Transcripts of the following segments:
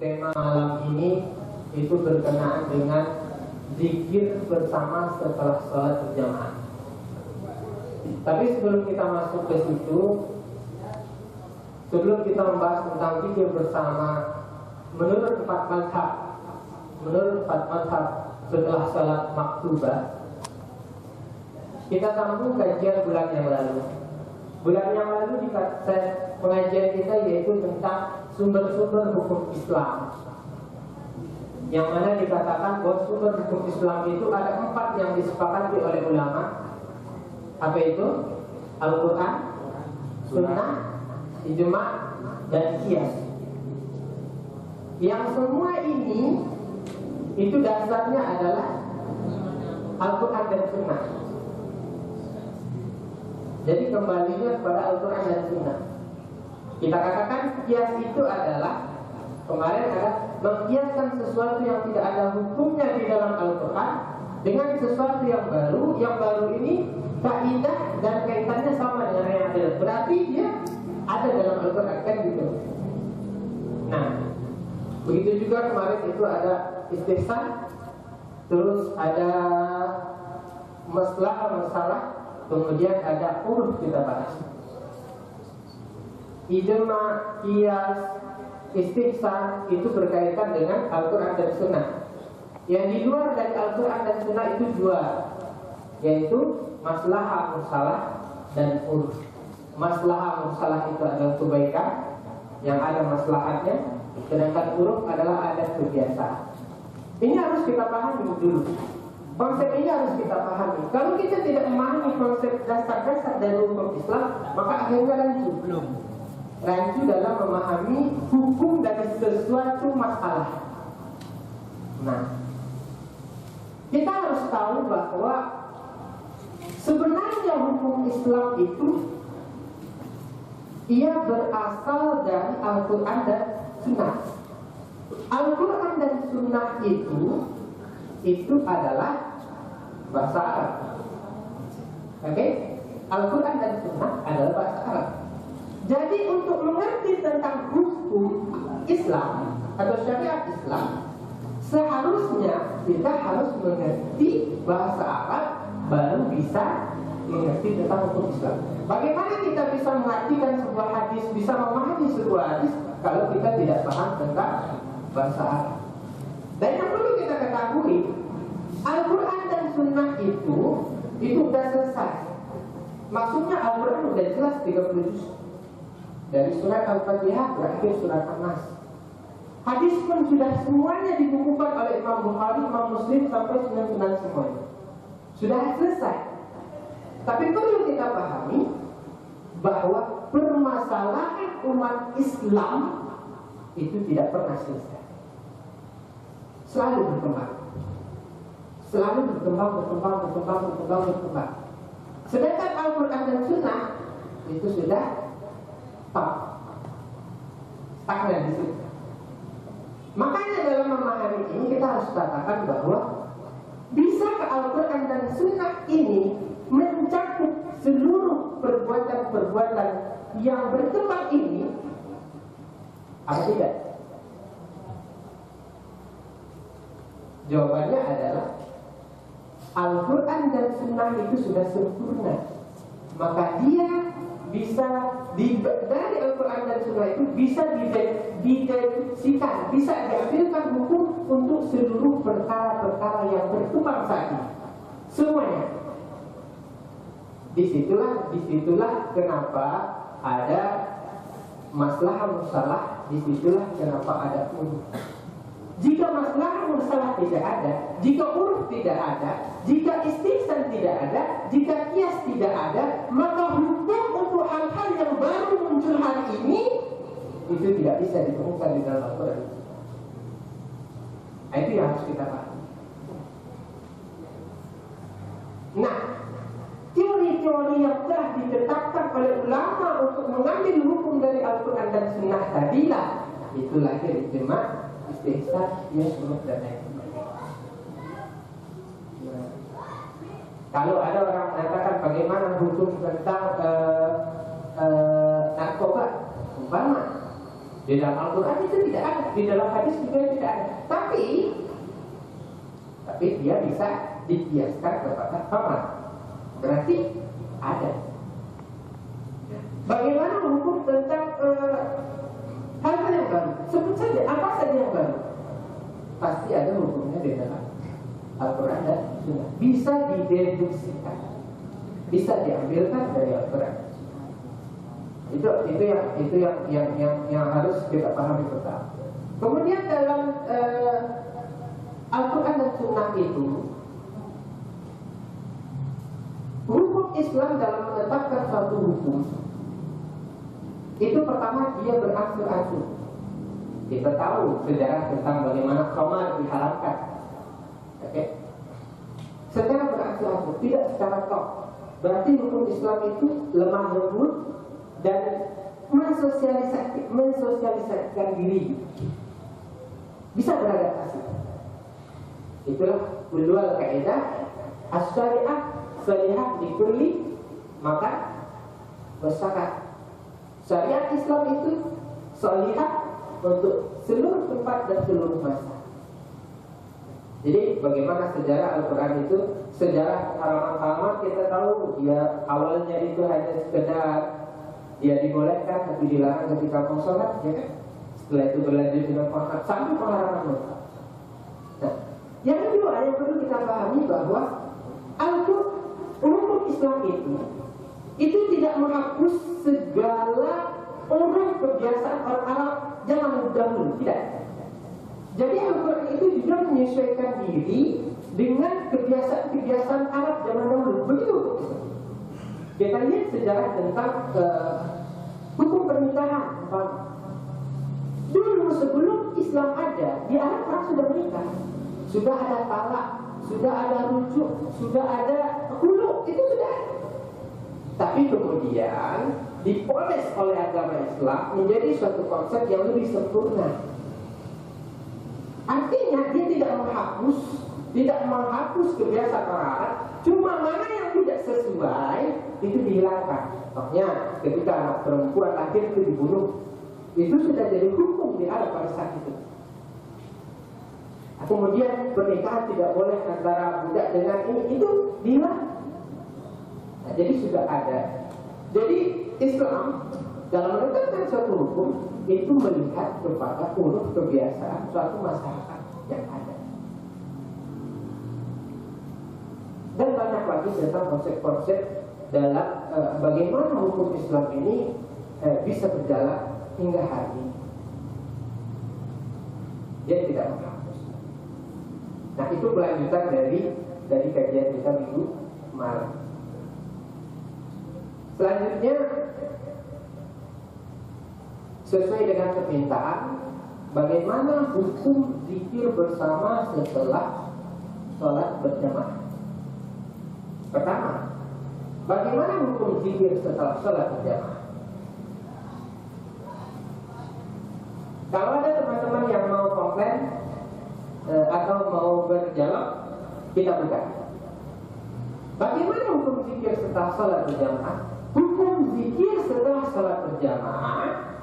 tema malam ini itu berkenaan dengan zikir bersama setelah sholat berjamaah. Tapi sebelum kita masuk ke situ, sebelum kita membahas tentang zikir bersama menurut empat mazhab setelah sholat maktubah, kita sambung kajian bulan yang lalu. Bulan yang lalu di pengajian kita yaitu tentang sumber-sumber hukum Islam, yang mana dikatakan bahwa sumber hukum Islam itu ada 4 yang disepakati oleh ulama. Apa itu? Al-Quran, Sunnah, Ijma', dan Qiyas. Yang semua ini itu dasarnya adalah Al-Quran dan Sunnah. Jadi kembalinya kepada Al-Quran dan Sunnah. Kita katakan Qiyas itu adalah kemarin ada mengkiaskan sesuatu yang tidak ada hukumnya di dalam Al-Quran dengan sesuatu yang baru. Yang baru ini kaidah dan kaitannya sama dengan yang ada. Berarti dia ada dalam Al-Quran, kan gitu. Nah, begitu juga kemarin itu ada istihsan, terus ada masalah, kemudian ada uruf kita bahas. Ijma', qiyas, istihsan itu berkaitan dengan Al-Quran dan Sunnah. Yang di luar dari Al-Quran dan Sunnah itu 2, yaitu maslahah mursalah dan uruf. Maslahah mursalah itu adalah kebaikan yang ada maslahatnya, sedangkan uruf adalah adat kebiasaan. Ini harus kita pahami dulu. Konsep ini harus kita pahami. Kalau kita tidak memahami konsep dasar-dasar dari hukum Islam, maka akhirnya rancu dalam memahami hukum dari sesuatu masalah. Nah, kita harus tahu bahwa sebenarnya hukum Islam itu ia berasal dari Al-Quran dan Sunnah. Al-Quran dan Sunnah itu adalah bahasa Arab. Oke? Al-Quran dan Sunnah adalah bahasa Arab. Jadi untuk mengerti tentang hukum Islam atau syariat Islam, seharusnya kita harus mengerti bahasa Arab baru bisa mengerti tentang hukum Islam. Bagaimana kita bisa mengartikan sebuah hadis, bisa memahami sebuah hadis kalau kita tidak paham tentang bahasa Arab? Dan yang perlu kita ketahui, Al-Quran dan Sunnah itu sudah selesai. Maksudnya Al-Quran sudah jelas 30 juz. Dari surat Al-Fatihah berakhir surat An-Nas. Hadis pun sudah semuanya dibukukan oleh Imam Bukhari, Imam Muslim sampai Sunan semuanya. Sudah selesai. Tapi perlu kita pahami bahwa permasalahan umat Islam itu tidak pernah selesai. Selalu berkembang. Selalu berkembang. Sedangkan Al-Quran dan Sunnah itu sudah stagnan di situ. Makanya dalam memahami ini kita harus katakan bahwa bisa ke Al-Quran dan Sunnah ini mencakup seluruh perbuatan-perbuatan yang berkembang ini, apa tidak? Jawabannya adalah Al-Quran dan Sunnah itu sudah sempurna. Maka dia bisa dari Al-Quran dan Sunnah itu bisa dideduksikan, bisa diambilkan hukum untuk seluruh perkara-perkara yang berkembang saat ini. Semuanya. Disitulah kenapa ada maslahah mursalah, disitulah kenapa ada uruf. Jika maslahah mursalah tidak ada, jika uruf tidak ada, jika istihsan tidak ada, jika qiyas tidak ada, maka hukum untuk hal-hal yang baru muncul hari ini itu tidak bisa ditemukan di dalam Al-Quran. Itu yang harus kita pahami. Nah, teori-teori yang telah ditetapkan oleh ulama untuk mengambil hukum dari Al-Quran dan Sunnah tadilah itu lahir ijma', istihsan, qiyas, uruf, dan lain-lain. Kalau ada orang mengatakan bagaimana hukum tentang narkoba, umpama Di dalam Al-Quran itu tidak ada, di dalam hadis juga tidak ada. Tapi dia bisa dikiaskan kepada paman. Berarti ada. Bagaimana hukum tentang hal-hal yang baru? Sebut saja, apa saja yang baru? Pasti ada hukumnya di dalam Al-Quran dan Sunnah. Bisa dideduksikan, bisa diambilkan dari Al-Quran. Itu yang harus kita pahami pertama. Kemudian dalam Al-Quran dan Sunnah itu, hukum Islam dalam menetapkan suatu hukum itu pertama dia berangsur-angsur. Kita tahu sejarah tentang bagaimana khamar diharamkan. Oke. Secara berangsur-angsur, tidak secara tok. Berarti hukum Islam itu lemah lembut dan mensosialisasikan diri, bisa beradaptasi. Itulah ulul kaidah as-syariah salihah di kulli maka bersyarat. Syariat Islam itu salihah untuk seluruh tempat dan seluruh masa. Jadi bagaimana sejarah Al-Quran itu, sejarah halaman-halaman kita tahu dia awalnya itu hanya sekedar dia dibolehkan tapi dilarang ketika mau sholat, ya kan? Setelah itu berlanjut dengan format sampai pengharaman dosa. Nah, yang kedua yang perlu kita pahami bahwa hukum Islam itu tidak menghapus segala orang kebiasaan orang Arab zaman dahulu, tidak. Jadi Al-Quran itu juga menyesuaikan diri dengan kebiasaan-kebiasaan Arab zaman dahulu. Begitu. Kita lihat sejarah tentang hukum pernikahan. Dulu sebelum Islam ada, di Arab orang sudah menikah, sudah ada talak, sudah ada rujuk, sudah ada khulu, itu sudah ada. Tapi kemudian dipoles oleh agama Islam menjadi suatu konsep yang lebih sempurna. Artinya dia tidak menghapus kebiasaan orang Arab, cuma mana yang tidak sesuai itu dihilangkan. Contohnya ketika anak perempuan lahir itu dibunuh, itu sudah jadi hukum di Arab pada saat itu. Kemudian pernikahan tidak boleh antara budak dengan ini, itu dihilangkan. Nah, jadi sudah ada. Jadi Islam dalam menetapkan suatu hukum itu melihat kepada urut kebiasaan suatu masyarakat yang ada. Dan banyak lagi tentang konsep-konsep dalam bagaimana hukum Islam ini bisa berjalan hingga hari ini. Dia tidak menghapus. Nah, itu kelanjutan dari kajian kita minggu malam. Selanjutnya, sesuai dengan permintaan, bagaimana hukum zikir bersama setelah sholat berjamaah. Pertama, bagaimana hukum zikir setelah sholat berjamaah? Kalau ada teman-teman yang mau komplain atau mau berdialog, kita buka. Bagaimana hukum zikir setelah sholat berjamaah? Hukum zikir setelah sholat berjamaah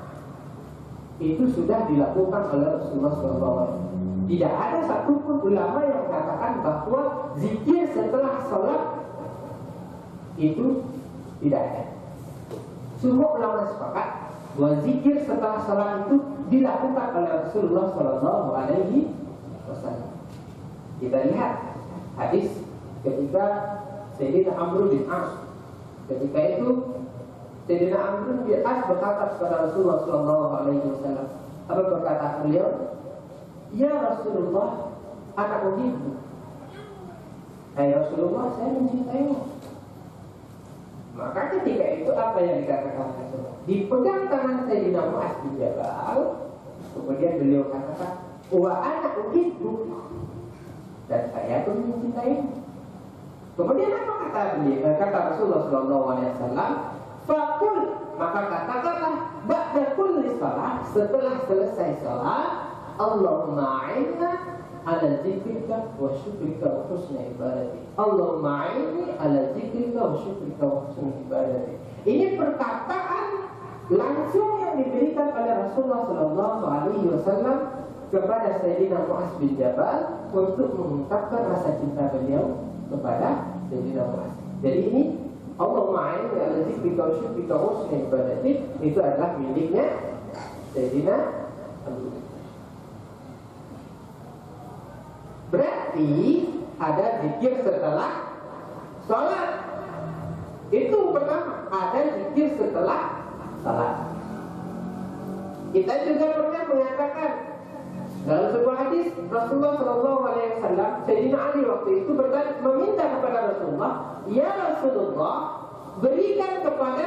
itu sudah dilakukan oleh Rasulullah SAW. Tidak ada satupun ulama yang mengatakan bahwa zikir setelah sholat itu tidak ada. Semua ulama sepakat bahwa zikir setelah sholat itu dilakukan oleh Rasulullah SAW. Kita lihat hadis ketika Sayyidina Amr bin As, ketika itu Sayyidina Amr bin As berkata kepada Rasulullah SAW, apa berkata beliau? Ya Rasulullah, anak uhibbu. Hai Rasulullah, saya mencintaimu. Maka ketika itu apa yang dikatakan Rasulullah? Dipegang tangan Sayyidina Mu'adz bin Jabal, kemudian beliau katakan, wa anak uhibbu, dan saya pun mencintaimu. Kemudian apa kata beliau? Kata Rasulullah SAW, fakul, maka katakanlah ba'da kulli salat, setelah selesai salat, Allahumma a'inna ala zikrika wa syukrika wa husni ibadati. Allahumma a'inni ala zikrika wa syukrika wa husni ibadati. Ini perkataan langsung yang yang diberikan oleh Rasulullah Shallallahu Alaihi Wasallam kepada Sayyidina Mu'adz bin Jabal untuk mengungkapkan rasa cinta beliau kepada Sayyidina Mu'adz. Jadi ini Allahumma a'inni ala dzikrika wa syukrika wa husni ibadatik itu adalah miliknya Sayyidina Abu. Berarti ada zikir setelah sholat. Itu pertama, ada zikir setelah sholat. Kita juga pernah mengatakan dalam sebuah hadis Rasulullah Shallallahu Alaihi Wasallam, Sayyidina Ali waktu itu meminta kepada Rasulullah, ya Rasulullah, berikan kepada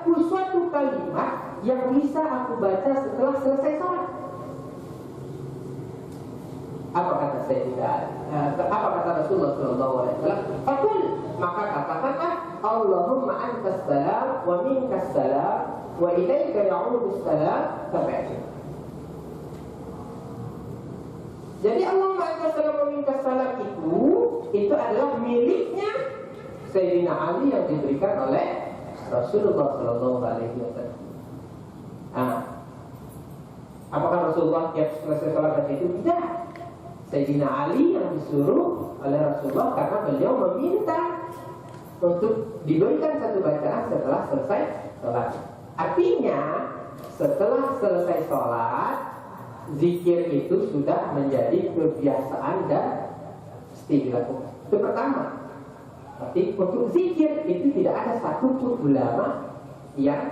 suatu kalimat yang bisa aku baca setelah selesai sholat. Apa kata Sayyidina Ali? Apa kata Rasulullah Shallallahu Alaihi Wasallam? Fakul, maka katakanlah Allahumma antas salam wa minkas salam wa ilaika ya'udus salam sampai. Jadi Allahumma antas salam wa minkas salam itu adalah miliknya Sayyidina Ali yang diberikan oleh Rasulullah Shallallahu Alaihi Wasallam. Apakah Rasulullah tiap selesai sholat itu? Tidak. Sayyidina Ali yang disuruh oleh Rasulullah karena beliau meminta untuk diberikan satu bacaan setelah selesai sholat. Artinya setelah selesai sholat, zikir itu sudah menjadi kebiasaan dan mesti dilakukan. Itu pertama. Tapi untuk zikir itu tidak ada satu pun ulama yang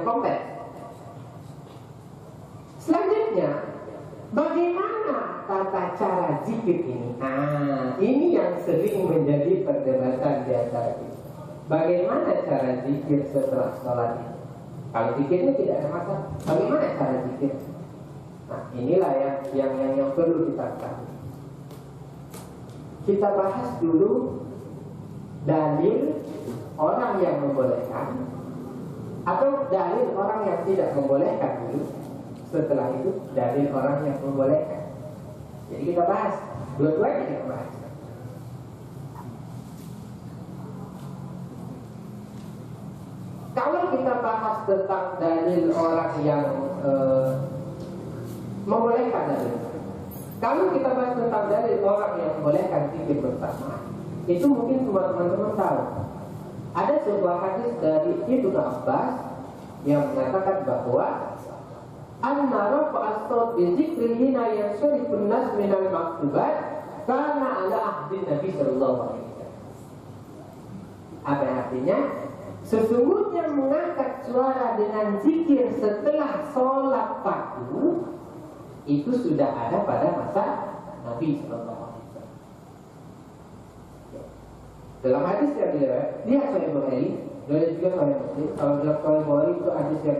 kompleks. Selanjutnya, bagaimana tata cara zikir ini? Ini yang sering menjadi perdebatan di antara kita. Bagaimana cara zikir setelah sholat ini? Kalau zikirnya tidak ada masalah, bagaimana cara zikir? Nah, inilah yang perlu kita ketahui. Kita bahas dulu dalil orang yang membolehkan atau dalil orang yang tidak membolehkan dulu. Setelah itu dalil orang yang membolehkan. Jadi kita bahas dua-duanya, kita bahas. Kalau kita bahas tentang dalil orang yang membolehkan dalil, kalau kita bahas tentang dalil orang yang membolehkan zikir bersama, itu mungkin semua teman-teman tahu. Ada sebuah hadis dari Ibnu Abbas yang mengatakan bahwa anna rafa'a as-saut bi dzikri hina yashrifun nas min al-maktubat kana ala ahdi Nabi sallallahu alaihi wasallam. Apa yang artinya? Sesungguhnya mengangkat suara dengan zikir setelah sholat fardu itu sudah ada pada masa Nabi sallallahu alaihi wasallam. Dalam hadis yang diriwayatkan, lihat Sahih Bukhari, dan juga Sahih Muslim. Kalau dalam Sahih Bukhari itu hadis yang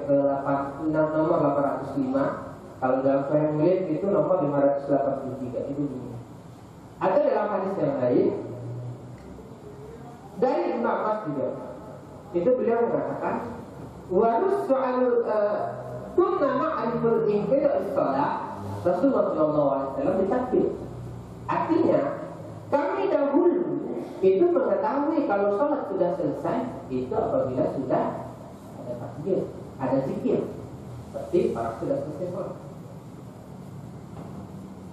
nomor 805. Kalau dalam Sahih Muslim itu nomor 583. Itu begini. Ada dalam hadis yang lain dari Ibnu Abbas juga. Itu beliau mengatakan, warus soal kunna ma'riful inqidha as-salat Rasulullah sallallahu alaihi wasallam ditakbir. Artinya, kami dahulu itu mengetahui kalau sholat sudah selesai itu apabila sudah ada takbir, ada zikir, seperti orang sudah selesai sholat.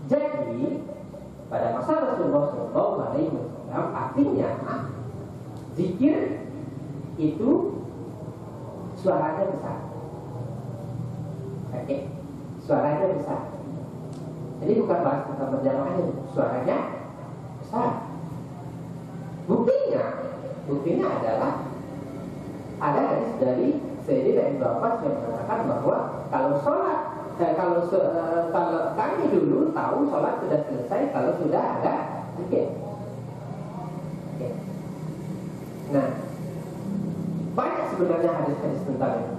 Jadi pada masa Rasulullah SAW artinya zikir itu suaranya besar. Oke, suaranya besar. Jadi bukan bahas tentang berjamaahnya, suaranya besar. Buktinya adalah ada hadis dari Sayyidina Ibnu Abbas yang mengatakan bahwa kalau sholat, kalau kami dulu tahu sholat sudah selesai kalau sudah ada zikir. Oke. Nah, banyak sebenarnya hadis-hadis tentang itu.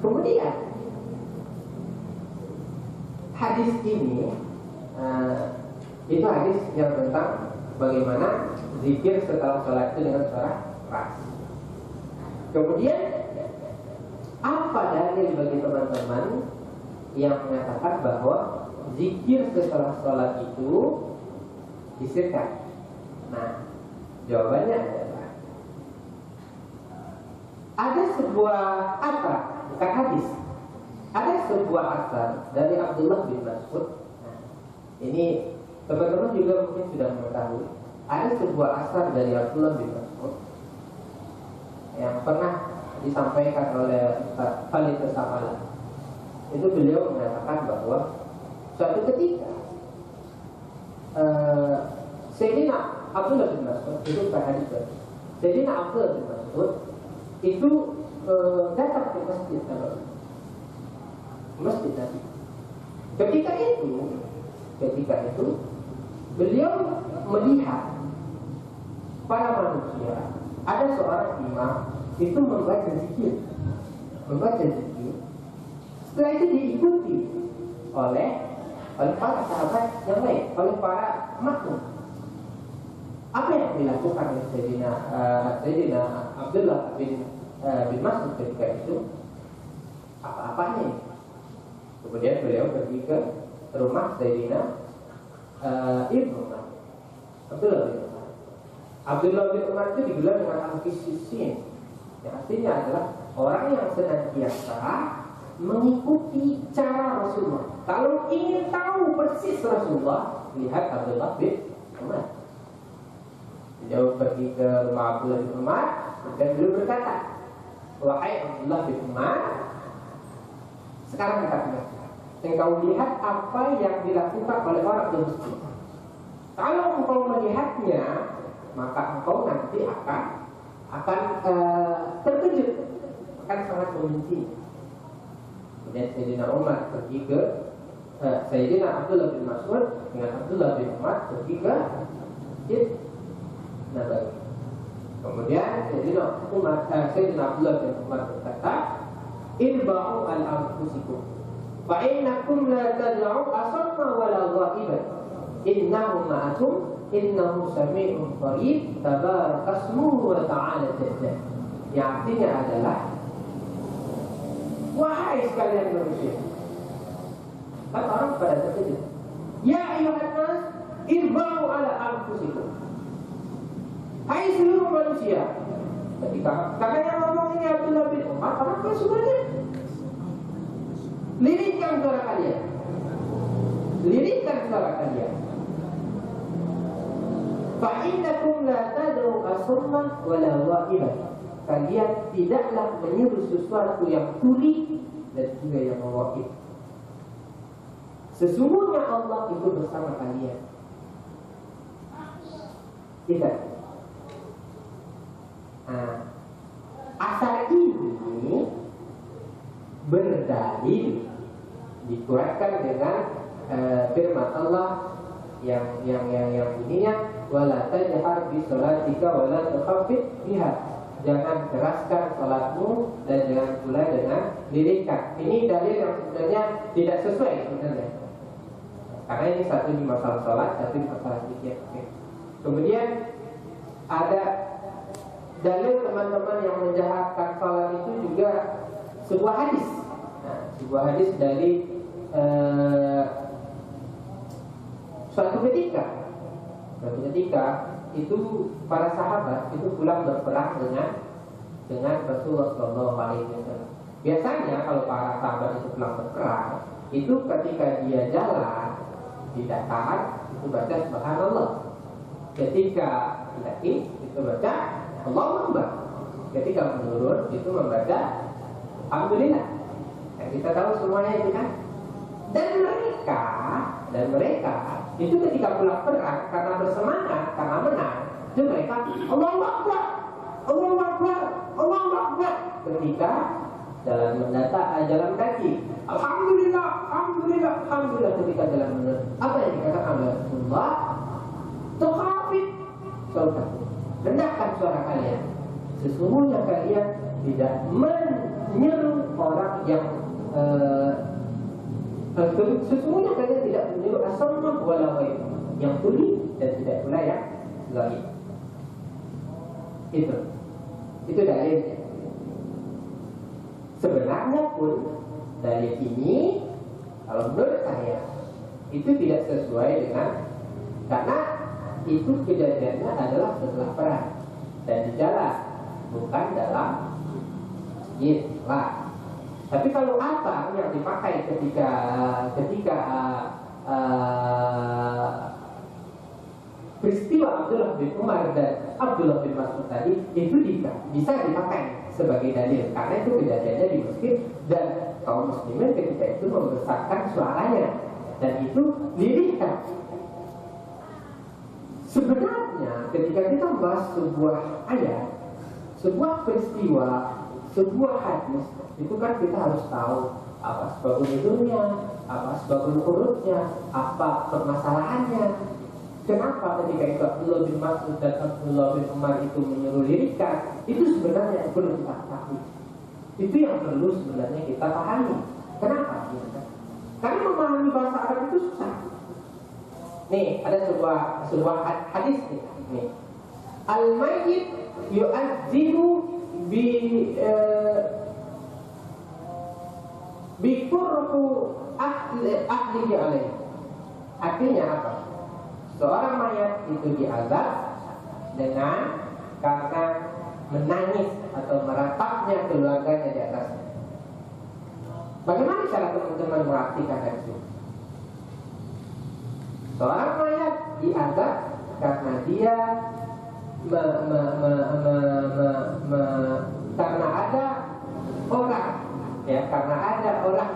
Kemudian hadis ini itu hadis yang tentang bagaimana zikir setelah sholat itu dengan suara keras. Kemudian apa dalil bagi teman-teman yang mengatakan bahwa zikir setelah sholat itu disirkan? Nah, jawabannya adalah ada sebuah athar bukan hadis. Ada sebuah asar dari Abdullah bin Mas'ud. Nah, ini teman-teman juga mungkin sudah mengetahui. Ada sebuah asar dari Abdullah bin Mas'ud yang pernah disampaikan oleh Ustaz Khalid Al-Samala. Itu beliau mengatakan bahwa suatu ketika Sayyidina Abdullah bin Mas'ud, itu bukan hadis, Sayyidina Abdullah bin Mas'ud itu datang ke masjid Nabi. Ketika itu beliau melihat para manusia, ada seorang imam itu membaca zikir. Setelah itu diikuti oleh para sahabat yang lain, oleh para makmum. Apa yang dilakukan oleh Sayyidina Abdullah bin Mas'ud ketika itu? Apa-apanya? Kemudian beliau pergi ke rumah Sayyidina Ibnu Umar. Abdullah bin Umar itu digelar dengan al-Qisisin, yang artinya adalah orang yang senantiasa mengikuti cara Rasulullah. Kalau ingin tahu persis Rasulullah, lihat Abdullah bin Umar. Beliau pergi ke rumah Abdullah bin Umar dan beliau berkata, "Wahai Abdullah bin Umar, sekarang engkau lihat apa yang dilakukan oleh orang di masjid. Kalau engkau melihatnya, maka engkau nanti akan terkejut, akan sangat membenci." Kemudian Sayyidina Umar pergi ke Sayyidina Abdullah bin Mas'ud dengan Abdullah bin Umar pergi ke Masjid Nabawi. Kemudian Sayyidina Abdullah bin Umar berkata, "Irba'u al-anfusikum, fa innakum la tad'u asamma wa la ghaiban, innahu ma'akum, innahu sami'un qarib, tabarakasmuhu wa ta'ala jalla." Yang artinya adalah, wahai sekalian manusia, kan orang pada terkejut. Ya ayyuhan nas, irba'u ala anfusikum. Hai seluruh manusia. Karena yang ngomong ini Abdullah bin Umar, apa sebenarnya? Lirikkan suara kalian. Fa innakum la tad'u asumma wa la wa'iban. Kalian tidaklah menyeru sesuatu yang tuli dan juga yang mewakil. Sesungguhnya Allah itu bersama kalian. Tidak. Asal ini berdalil, dikuatkan dengan firman Allah yang ininya, wala tajhar bi sholatika wala tukhafit biha. Jangan keraskan salatmu dan jangan pula dengan lirikan. Ini dalil yang sebenarnya tidak sesuai sebenarnya. Karena ini satu di masalah salat, satu di masalah zikir. Kemudian ada dalil teman-teman yang menjahatkan salat itu juga sebuah hadis. Nah, sebuah hadis dari suatu ketika itu para sahabat itu pulang berperang dengan Rasulullah SAW. Biasanya kalau para sahabat itu pulang berperang, itu ketika dia jalan tidak tahan itu baca subhanallah. Ketika yakin itu baca Allahu Akbar. Ketika menurun itu membaca alhamdulillah. Nah, kita tahu semuanya itu kan. Dan mereka itu ketika pulang perang karena bersemangat, karena menang, itu mereka Allahu Akbar, Allahu Akbar, Allahu Akbar. Ketika jalan kaki, alhamdulillah, alhamdulillah, alhamdulillah. Ketika jalan menurun, apa yang dikatakan oleh Rasulullah? Tukhafit sautakum, rendahkan suara kalian. Sesungguhnya kalian tidak menyeru orang yang sesungguhnya kalian tidak menyeru asamma wala ghaib, yang tuli dan tidak pula yang ghaib. Itu dalilnya. Sebenarnya pun dalil ini kalau menurut saya itu tidak sesuai dengan, karena itu kejadiannya adalah setelah perang dan di jalan, bukan dalam masjid lah. Tapi kalau asar yang dipakai ketika peristiwa Abdullah bin Umar dan Abdullah bin Mas'ud tadi itu bisa dipakai sebagai dalil, karena itu kejadiannya di masjid dan kaum muslimin ketika itu membesarkan suaranya dan itu lirikkan. Sebenarnya ketika kita membahas sebuah ayat, sebuah peristiwa, sebuah hadis, itu kan kita harus tahu apa sebab nuzulnya, apa sebab nurutnya, apa permasalahannya. Kenapa ketika itu Abdullah bin Mas'ud dan Abdullah bin Umar itu menyuruh lirikan? Itu sebenarnya perlu kita ketahui. Itu yang perlu sebenarnya kita pahami. Kenapa? Karena memahami bahasa Arab itu susah. Nih, ada sebuah hadis nih. Al-mayyit yu'adzinu bi qurru ahlihi alaih. Artinya apa? Seorang mayat itu diazab dengan karena menangis atau meratapnya keluarganya di atasnya. Bagaimana cara teman-teman mengartikan itu? Seorang mayat diazab karena dia karena ada orang, ya, karena ada orang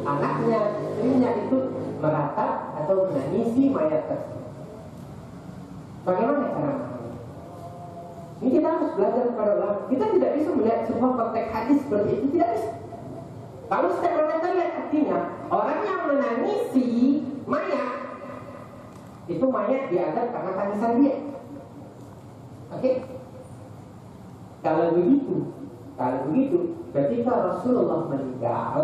anaknya, istrinya itu meratap atau menangisi mayat tersebut. Bagaimana cara memahami? Ini kita harus belajar kepada ulama. Kita tidak bisa melihat sebuah konteks hadis seperti itu, tidak bisa. Kalau setiap orang kita lihat artinya orang yang menangisi mayat, itu mayat diazab karena tangisan dia. Oke? Kalau begitu, ketika Rasulullah meninggal,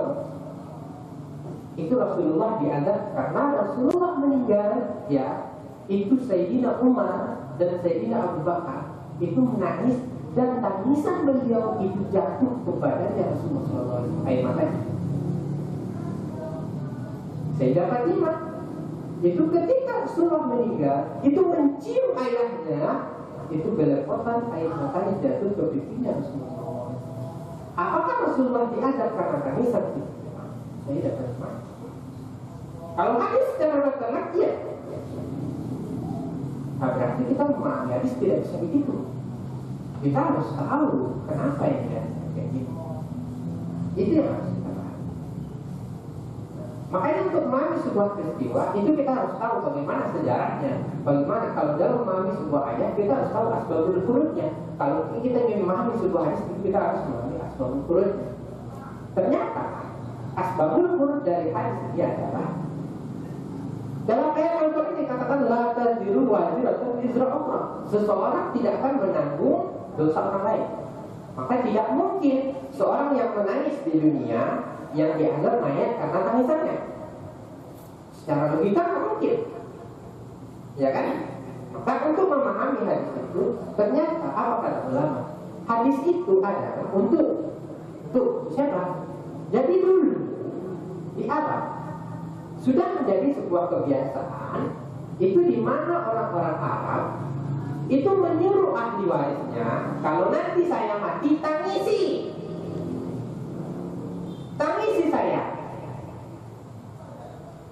itu Rasulullah diazab karena Rasulullah meninggal, ya. Itu Sayyidina Umar dan Sayyidina Abu Bakar itu menangis dan tangisan beliau itu jatuh kepada Rasulullah SAW. Air matanya. Sayyidah Fatimah itu ketika Rasulullah meninggal itu mencium ayahnya, itu belepotan air matanya jatuh ke pipinya Rasulullah. Apakah Rasulullah diazab karena tangisan itu? Sayyidah Fatimah. Kalau hadis secara terang, iya. Nah, berarti kita memahami hadis tidak bisa begitu. Kita harus tahu kenapa yang kayak gitu. Itu yang harus kita pahami. Makanya untuk memahami sebuah peristiwa itu kita harus tahu bagaimana sejarahnya. Bagaimana kalau dalam memahami sebuah ayat kita harus tahu asbabul nuzulnya. Kalau kita ingin memahami sebuah hadis itu kita harus memahami asbabul nuzulnya. Ternyata asbabul nuzul dari hadis ini adalah dalam ayat Al-Quran dikatakan la taziru waziratun wizra ukhra. Seseorang tidak akan menanggung dosa orang lain. Maka tidak mungkin seorang yang menangis di dunia yang dianggap mayat karena tangisannya. Secara logika tidak mungkin, ya kan? Maka untuk memahami hadis itu, ternyata apa kata ulama? Hadis itu adalah untuk siapa? Jadi dulu di Arab sudah menjadi sebuah kebiasaan itu di mana orang-orang Arab itu menyuruh ahli warisnya, kalau nanti saya mati tangisi saya.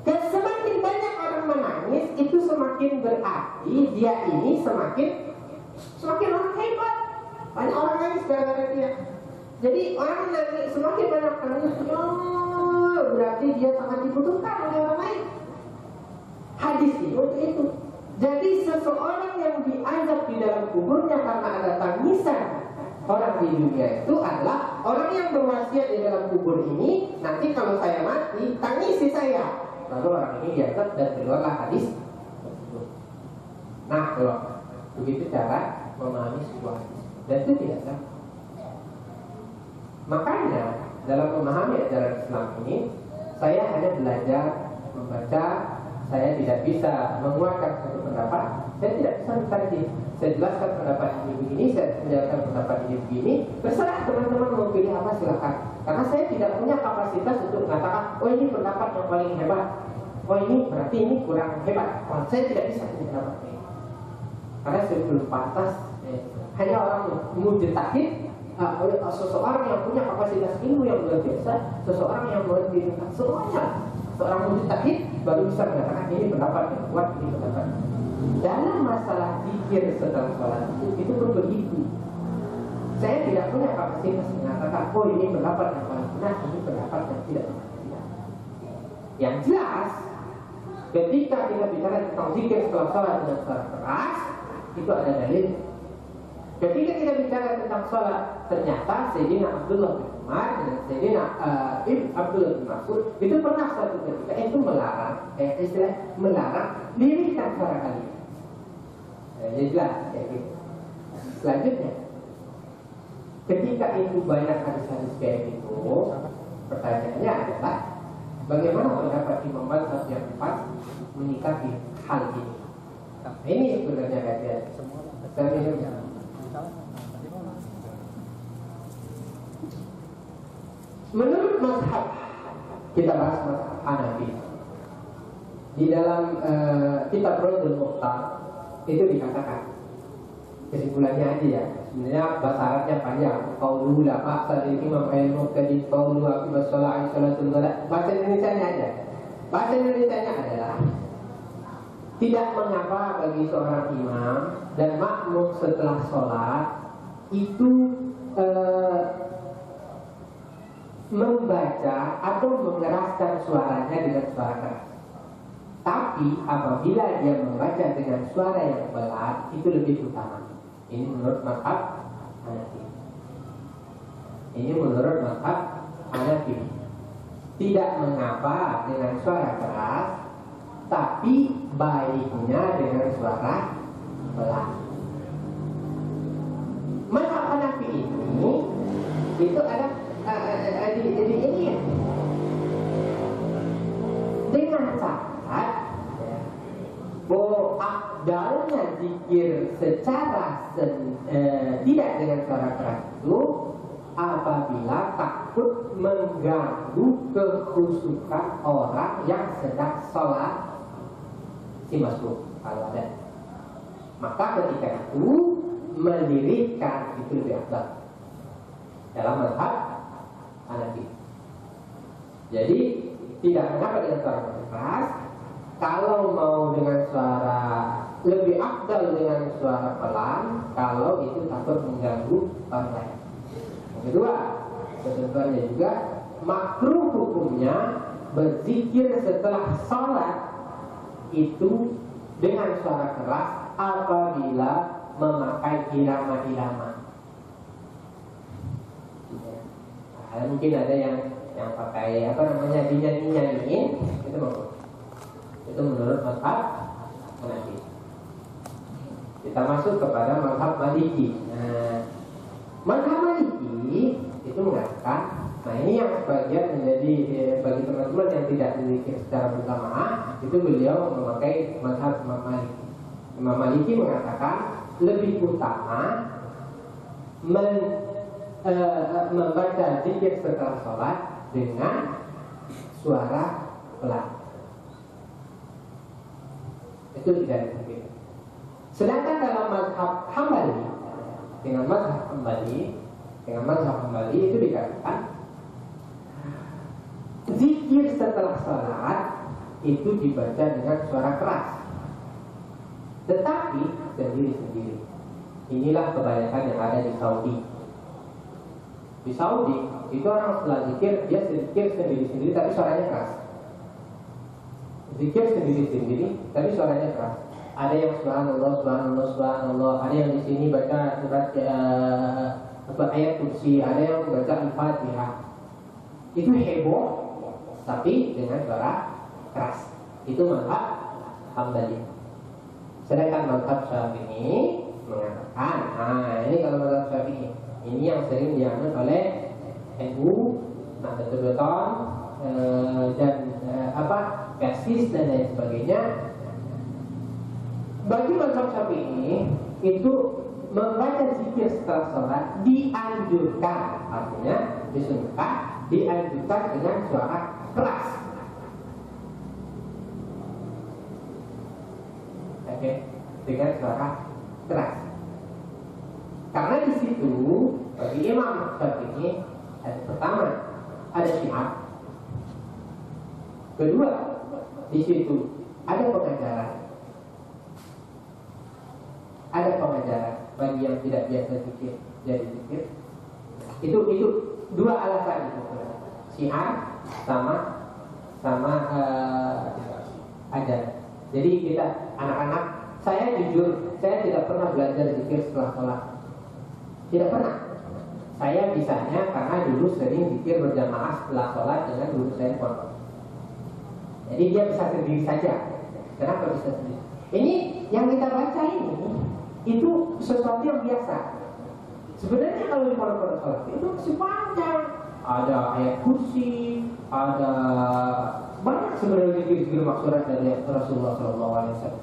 Dan semakin banyak orang menangis itu semakin berarti dia ini semakin orang hebat. Banyak orang nangis gara-gara dia. Jadi orang nangis semakin banyak nangis, berarti dia sangat dibutuhkan oleh orang lain. Hadis itu untuk itu. Jadi seseorang yang diazab di dalam kuburnya karena ada tangisan orang di dunia itu adalah orang yang berwasiat di dalam kubur ini, nanti kalau saya mati tangisi saya. Lalu orang ini diazab dan keluarlah hadis tersebut. Nah, kalau begitu cara memahami sebuah hadis, dan itu tidak sah. Makanya dalam memahami ajaran Islam ini, saya hanya belajar membaca. Saya tidak bisa menguatkan satu pendapat. Saya tidak bisa mengkaji. Saya jelaskan pendapat ini begini, saya menjelaskan pendapat ini begini. Terserah teman-teman mau pilih apa silakan. Karena saya tidak punya kapasitas untuk mengatakan, oh ini pendapat yang paling hebat, oh ini berarti ini kurang hebat. Oh, saya tidak bisa punya pendapat ini. Karena saya belum pantas. Hanya orang mujtahid seseorang yang punya kapasitas ilmu yang luar biasa, seseorang yang mengerti tentang semuanya, seorang mujtahid baru bisa mengatakan ini pendapat yang kuat, ini pendapat. Dalam masalah zikir setelah sholat itu pun begitu. Saya tidak punya kapasitas mengatakan, oh ini pendapat yang paling benar, ini pendapat yang tidak benar. Yang jelas, ketika kita bicara tentang zikir setelah sholat dengan suara keras, itu ada dalil. Ketika kita bicara tentang sholat, ternyata Sayyidina Abdullah bin Umar dan Sayyidina Abdullah bin Mas'ud itu pernah suatu ketika itu melarang lirikkan suara kalian. Jadi jelas kayak gitu. Selanjutnya, ketika itu banyak hadis-hadis kayak gitu, pertanyaannya adalah bagaimana pendapat Imam Mazhab yang tepat menyikapi hal ini? Ini sebenarnya kajian. Menurut mazhab, kita bahas mazhab Hanafi. Di dalam kitab Raddul Mukhtar itu dikatakan, kesimpulannya aja ya. Sebenarnya bahasa Arabnya panjang. Qaulu la ba'sa lil imam al-muqtadi qaulu akibat sholat sholatul ghadat. Bahasa Indonesianya aja. Bahasa Indonesianya adalah tidak mengapa bagi seorang imam dan makmum setelah sholat itu membaca atau mengeraskan suaranya dengan suara keras. Tapi apabila dia membaca dengan suara yang pelan, itu lebih utama. Ini menurut mazhab Hanafi. Ini menurut mazhab Hanafi. Tidak mengapa dengan suara keras, tapi baiknya dengan suara pelan. Mazhab Hanafi ini itu ada ini ya. Dengan syarat bahwa afdalnya zikir secara tidak dengan suara keras itu apabila takut mengganggu kekhusyukan orang yang sedang sholat si masbuk kalau ada. Maka ketika itu melirikkan itu lebih afdal dalam mazhab Hanafi. Jadi tidak mengapa dengan suara keras. Kalau mau dengan suara lebih afdal dengan suara pelan, kalau itu takut mengganggu orang lain. Yang kedua, ketentuannya juga makruh hukumnya berzikir setelah sholat itu dengan suara keras apabila memakai irama-irama. Mungkin ada yang pakai dinyanyiin itu makruh. Itu menurut mazhab Hanafi. Kita masuk kepada mazhab Maliki. Mazhab Maliki itu mengatakan, nah ini yang sebagian menjadi bagi teman-teman yang tidak memiliki secara bersamaan, itu beliau memakai mazhab Imam Maliki. Imam Maliki mengatakan lebih utama membaca zikir setelah sholat dengan suara pelan. Itu tidak dipikir. Sedangkan dalam mazhab Hambali, dengan mazhab Hambali itu dikatakan zikir setelah sholat itu dibaca dengan suara keras, tetapi sendiri-sendiri. Inilah kebanyakan yang ada di Saudi. Di Saudi itu orang setelah zikir dia zikir sendiri-sendiri tapi suaranya keras. Zikir sendiri-sendiri tapi suaranya keras. Ada yang subhanallah, subhanallah, subhanallah. Ada yang di sini baca surat ayat kursi. Ada yang baca al-fatihah. Itu heboh tapi dengan suara keras. Itu mazhab Hambali. Sedangkan mazhab Syafi'i mengatakan, ini kalau mazhab Syafi'i ini yang sering diambil oleh NU, Nahdlatul Ulama dan Persis dan lain sebagainya. Bagi mazhab Syafi'i itu membaca zikir setelah sholat dianjurkan, artinya disunahkan, dianjurkan dengan suara keras. Oke, dengan suara keras. Karena di situ Bagi Imam Syafi'i, pertama ada syiar, kedua di situ ada pengajaran, bagi yang tidak biasa zikir jadi zikir. Itu dua alasan itu, syiar sama ajaran. Jadi kita anak-anak, saya jujur, saya tidak pernah belajar zikir setelah sholat. Tidak pernah. Saya bisanya karena dulu sering zikir berjamaah setelah sholat dengan guru saya pondok. Jadi dia bisa sendiri saja. Kenapa bisa sendiri? Ini yang kita baca ini, itu sesuatu yang biasa. Sebenarnya kalau di pondok sholat itu masih panjang. Ada ayat kursi, ada banyak sebenarnya zikir-zikir maksurat dari Rasulullah SAW.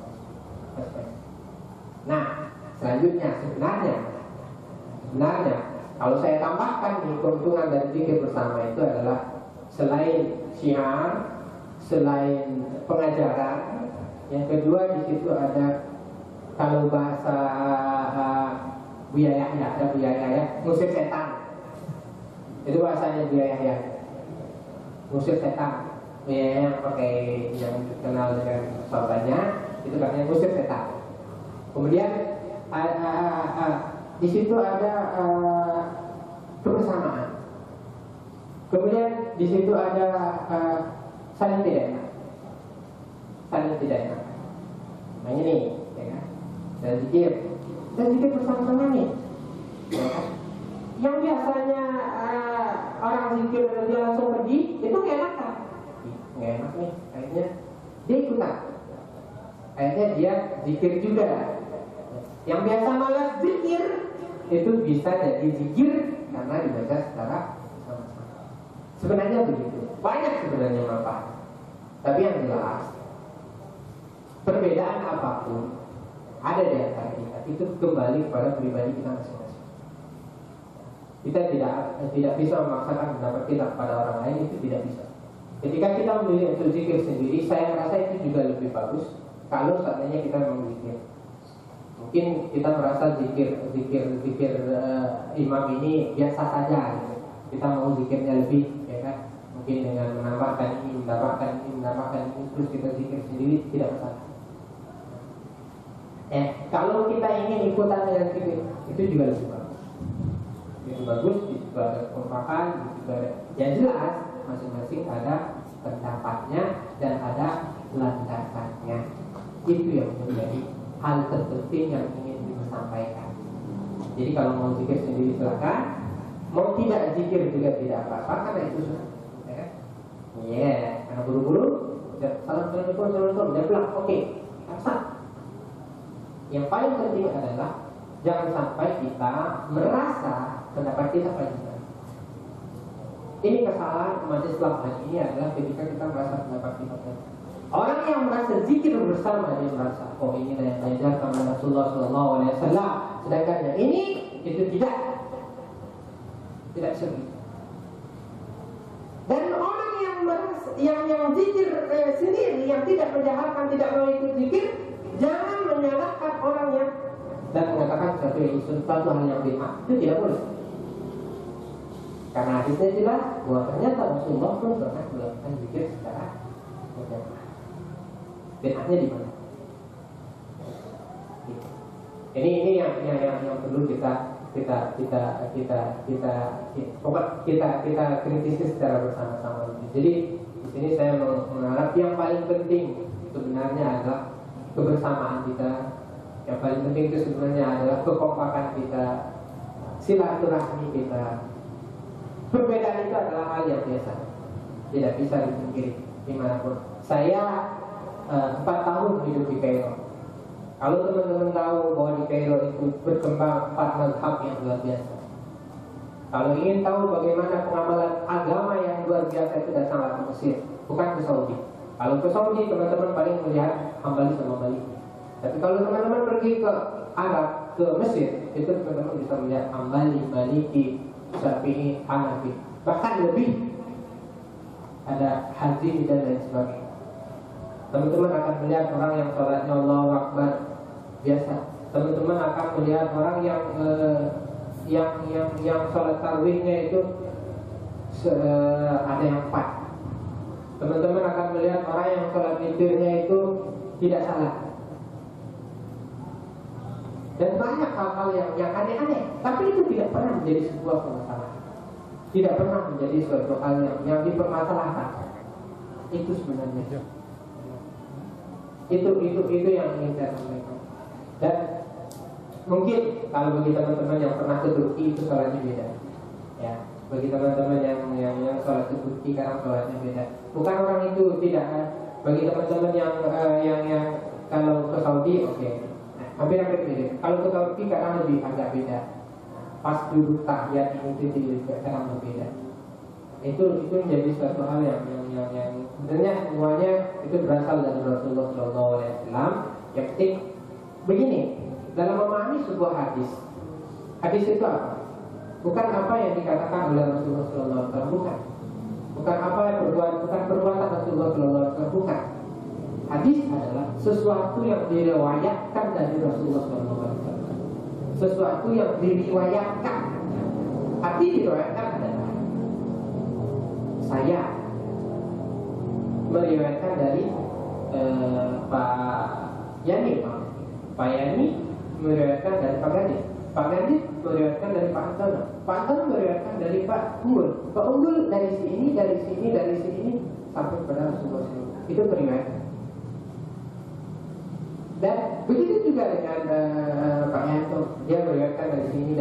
Nah, selanjutnya sebenarnya kalau saya tambahkan nih, keuntungan dari zikir bersama itu adalah selain syiar, selain pengajaran, yang kedua di situ ada, kalau bahasa Buya Yahya, ada Buya Yahya, ngusir setan. Itu bahasanya Buya Yahya, ngusir setan. Buya Yahya yang pakai yang dikenal dengan sorbannya, itu katanya ngusir setan. Kemudian di situ ada kebersamaan. Kemudian di situ ada saling tidak enak. Nah ini, ya kan? Dan zikir bersama-sama nih. Ya kan? Yang biasanya orang zikir dia langsung pergi, itu nggak enak nih. Akhirnya dia ikutan. Akhirnya dia zikir juga. Yang biasa malas zikir itu bisa jadi zikir karena dibaca secara sama-sama. Sebenarnya begitu. Banyak sebenarnya manfaat. Tapi yang jelas, perbedaan apapun ada di antara kita, itu kembali kepada pribadi kita masing-masing. Kita tidak bisa memaksakan pendapat kita kepada orang lain, itu tidak bisa. Ketika kita memilih untuk zikir sendiri, saya rasa itu juga lebih bagus kalau seandainya kita mau zikir. Mungkin kita merasa zikir imam ini biasa saja gitu. Kita mau zikirnya lebih, ya kan? Mungkin dengan menambahkan ini, terus kita zikir sendiri, tidak masalah. Kalau kita ingin ikutan dengan zikir, itu juga lebih bagus. Itu bagus, itu ada kekompakan, itu ada. Yang jelas, masing-masing ada pendapatnya dan ada landasannya. Itu yang menjadi hal terpenting yang ingin disampaikan. Jadi kalau mau zikir sendiri silakan, mau tidak zikir juga tidak apa-apa, karena itu sudah. Karena buru-buru, Assalamualaikum, dia bilang, oke, asal. Yang paling penting adalah jangan sampai kita merasa pendapat kita paling benar. Ini kesalahan umat Islam hari ini adalah ketika kita merasa pendapat kita benar. Orang yang merasa zikir bersama, dia merasa, oh ini yang diajarkan oleh Rasulullah SAW. Sedangkan yang ini itu tidak seperti. Dan orang yang merasa, yang zikir sendiri, yang tidak menjahalkan, tidak mau ikut zikir, jangan menyalahkan orang yang dan mengatakan suatu hal yang bid'ah, itu tidak boleh. Karena hadisnya jelas bahwa ternyata Rasulullah pun pernah melakukan zikir secara berjamaah. Bid'ahnya di mana? Ini yang perlu kita kritisi secara bersama-sama. Jadi di sini saya mengharap yang paling penting sebenarnya adalah kebersamaan kita. Yang paling penting itu sebenarnya adalah kekompakan kita, silaturahmi kita. Perbedaan itu adalah hal yang biasa, tidak bisa dipungkiri dimanapun. Saya 4 tahun hidup di Kairo. Kalau teman-teman tahu bahwa di Kairo itu berkembang 4 mazhab yang luar biasa. Kalau ingin tahu bagaimana pengamalan agama yang luar biasa itu datanglah ke Mesir, bukan ke Saudi. Kalau ke Saudi teman-teman paling melihat Hambali sama Maliki. Tapi kalau teman-teman pergi ke Arab, ke Mesir, itu teman-teman bisa melihat Hambali, Maliki, Syafi'i, Hanafi. Bahkan lebih ada Hazim dan lain sebagainya. Teman-teman akan melihat orang yang sholatnya Allahu Akbar biasa. Teman-teman akan melihat orang yang sholat tarawihnya itu ada yang 4. Teman-teman akan melihat orang yang sholat witirnya itu tidak salah. Dan banyak hal-hal yang aneh-aneh, tapi itu tidak pernah menjadi sebuah permasalahan. Tidak pernah menjadi suatu hal yang dipermasalahkan. Itu sebenarnya. Itu yang ingin saya sampaikan. Dan mungkin kalau bagi teman-teman yang pernah ke Turki itu sholatnya beda. Ya, bagi teman-teman yang sholat ke Turki karena sholatnya beda. Bukan orang itu tidak. Bagi teman-teman yang kalau ke Saudi, oke. Hampir beda. Kalau ke Turki karena lebih agak beda. Pas duduk tahiyat itu juga karena berbeda. Itu menjadi suatu hal yang sebenarnya semuanya itu berasal dari Rasulullah SAW. Yang penting begini, dalam memahami sebuah hadis itu apa? Bukan apa yang dikatakan oleh Rasulullah SAW, bukan apa yang bukan perbuatan Rasulullah SAW, bukan. Hadis adalah sesuatu yang diriwayatkan dari Rasulullah SAW, sesuatu yang diriwayatkan. Arti diriwayatkan adalah saya meriwayatkan dari Pak Yani meriwayatkan dari Pak Gadi meriwayatkan dari Pak Antono, Pak Antono meriwayatkan dari Pak Unggul dari sini sampai pada Rasulullah SAW. Itu periwayatan. Dan begitu juga dengan Pak Yanto, dia meriwayatkan dari sini.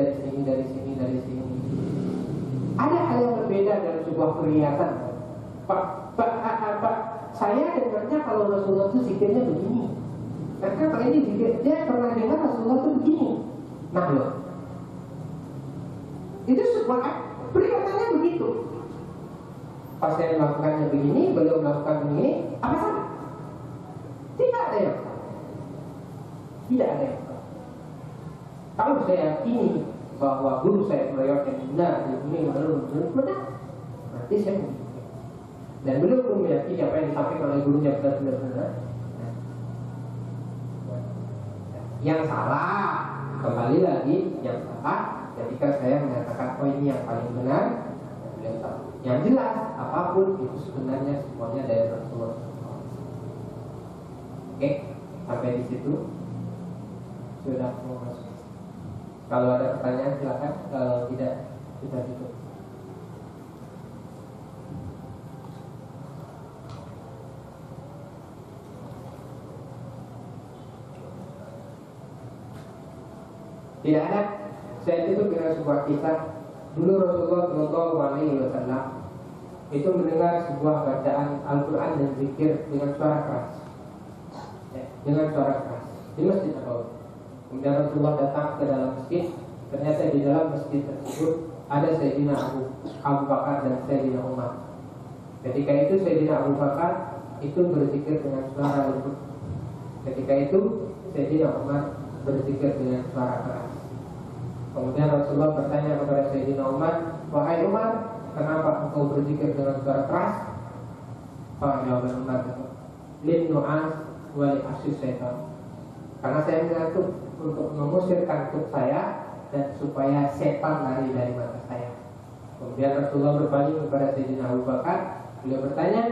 Ada hal yang berbeda dalam sebuah perhiasan. Pak, saya dengarnya kalau Rasulullah itu zikirnya begini. Karena Pak ini zikir, dia pernah dengar Rasulullah itu begini. Nah loh, itu sebuah periwayatannya begitu. Pas saya melakukannya begini, beliau melakukan begini, apa salah? Tidak ada yang salah. Tidak ada yang salah. Kalau saya yakini bahwa guru saya meriwayatkan benar, ini benar, nanti saya mengikuti. Dan beliau belum meyakini apa yang disampaikan oleh gurunya benar. Yang salah, kembali lagi, yang salah ketika saya mengatakan, oh ini yang paling benar, beliau salah. Yang jelas, apapun itu sebenarnya semuanya dari Rasulullah. Oke, sampai di situ sudah mau masuk. Kalau ada pertanyaan silakan, kalau tidak kita tutup. Tidak ada. Saya tutup dengan sebuah kisah. Dulu Rasulullah SAW itu mendengar sebuah bacaan Al-Quran dan zikir dengan suara keras. Dengan suara keras di Masjid Nabawi. Kemudian Rasulullah datang ke dalam masjid. Ternyata di dalam masjid tersebut ada Sayyidina Abu Bakar dan Sayyidina Umar. Ketika itu Sayyidina Abu Bakar itu berzikir dengan suara lembut. Ketika itu Sayyidina Umar berzikir dengan suara keras. Kemudian Rasulullah bertanya kepada Sayyidina Umar, wahai Umar, kenapa engkau berzikir dengan suara keras? Jawaban Umar itu, lin nu'as wali asyus syaitan. Karena saya mengantuk untuk mengusir kantuk saya dan supaya setan lari dari mata saya. Kemudian Rasulullah berpaling kepada Sayyidina Abu Bakar. Beliau bertanya,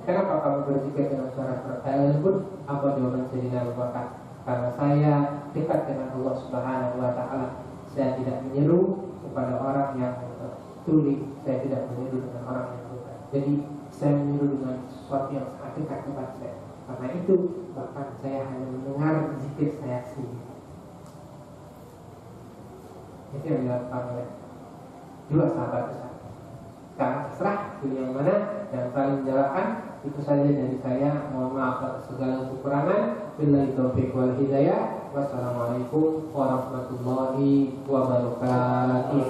kenapa kamu berzikir dengan suara lembut? Apa jawaban Sayyidina Abu Bakar? Karena saya dekat dengan Allah Subhanahu wa Ta'ala. Saya tidak menyeru kepada orang yang tuli. Saya tidak menyeru dengan orang yang buta. Jadi saya menyeru dengan sesuatu yang sangat dekat kepada saya. Karena itu bahkan saya hanya mendengar zikir saya sendiri. Itu yang dilakukan oleh dua sahabat besar. Sekarang terserah pilih yang mana, yang saling menjalankan. Itu saja dari saya. Mohon maaf atas segala kekurangan. Billahi taufiq wal hidayah. Wassalamualaikum warahmatullahi wabarakatuh.